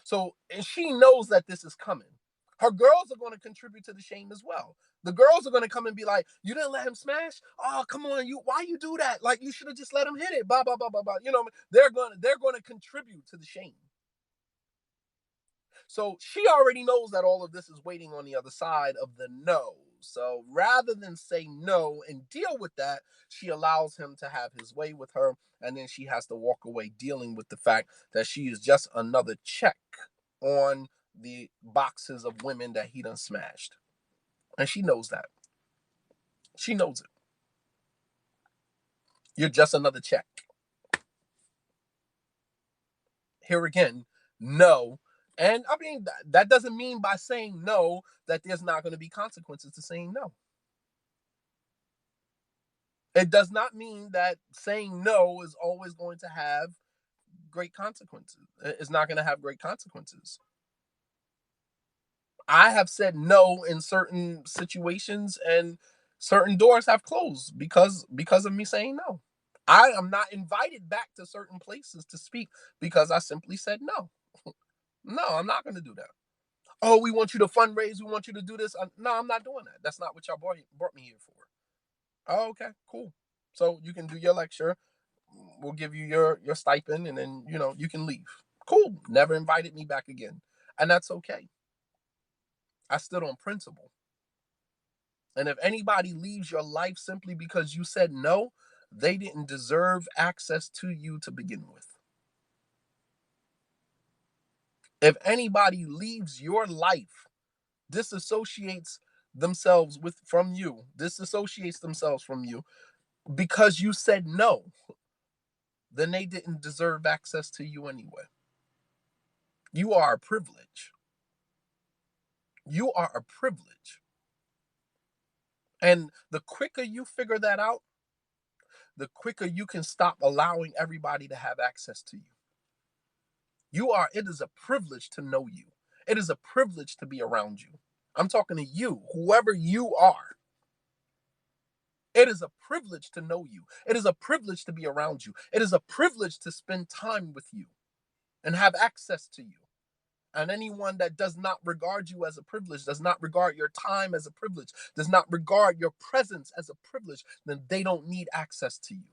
So, and she knows that this is coming. Her girls are going to contribute to the shame as well. The girls are going to come and be like, "You didn't let him smash? Oh, come on, why you do that? Like you should have just let him hit it." Blah blah blah blah blah. They're going to contribute to the shame. So she already knows that all of this is waiting on the other side of the no. So rather than say no and deal with that, she allows him to have his way with her. And then she has to walk away dealing with the fact that she is just another check on the boxes of women that he done smashed. And she knows that. She knows it. You're just another check. Here again, no. And I mean, that doesn't mean by saying no that there's not going to be consequences to saying no. It does not mean that saying no is always going to have great consequences. It's not going to have great consequences. I have said no in certain situations, and certain doors have closed because of me saying no. I am not invited back to certain places to speak because I simply said no. No, I'm not going to do that. Oh, we want you to fundraise. We want you to do this. No, I'm not doing that. That's not what y'all brought me here for. Oh, okay, cool. So you can do your lecture. We'll give you your stipend, and then you can leave. Cool. Never invited me back again, and that's okay. I stood on principle. And if anybody leaves your life simply because you said no, they didn't deserve access to you to begin with. If anybody leaves your life, disassociates themselves disassociates themselves from you because you said no, then they didn't deserve access to you anyway. You are a privilege. You are a privilege. And the quicker you figure that out, the quicker you can stop allowing everybody to have access to you. It is a privilege to know you. It is a privilege to be around you. I'm talking to you, whoever you are. It is a privilege to know you. It is a privilege to be around you. It is a privilege to spend time with you and have access to you. And anyone that does not regard you as a privilege, does not regard your time as a privilege, does not regard your presence as a privilege, then they don't need access to you.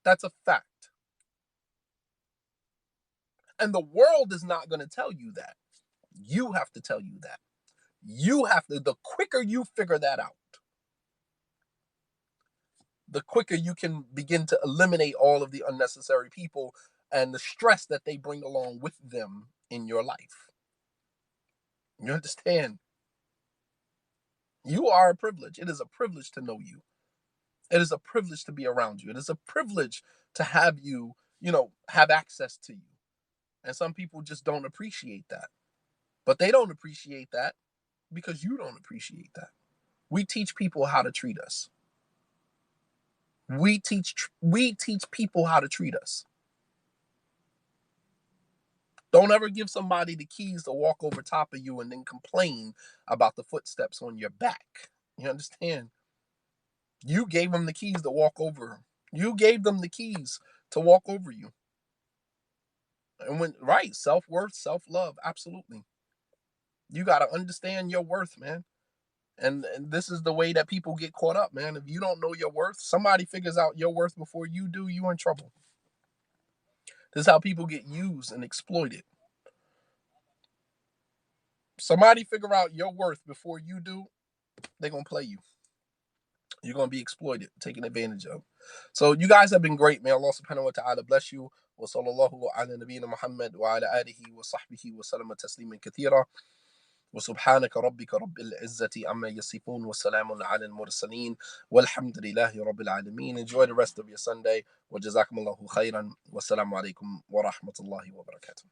That's a fact. And the world is not going to tell you that. You have to tell you that. The quicker you figure that out, the quicker you can begin to eliminate all of the unnecessary people and the stress that they bring along with them in your life. You understand? You are a privilege. It is a privilege to know you. It is a privilege to be around you. It is a privilege to have you, have access to you. And some people just don't appreciate that. But they don't appreciate that because you don't appreciate that. We teach people how to treat us. We teach people how to treat us. Don't ever give somebody the keys to walk over top of you and then complain about the footsteps on your back. You understand? You gave them the keys to walk over. You gave them the keys to walk over you. And right, self-worth, self-love, absolutely. You got to understand your worth, man. And this is the way that people get caught up, man. If you don't know your worth, somebody figures out your worth before you do, you're in trouble. This is how people get used and exploited. Somebody figure out your worth before you do, they're gonna play you. You're gonna be exploited, taken advantage of. So you guys have been great, man. Allah subhanahu wa ta'ala bless you. وصلى الله على نبينا محمد وعلى آله وصحبه وسلم تسليما كثيرا وسبحانك ربك رب العزة عما يصفون وسلام على المرسلين والحمد لله رب العالمين. Enjoy the rest of your Sunday. وجزاكم الله خيرا والسلام عليكم ورحمة الله وبركاته.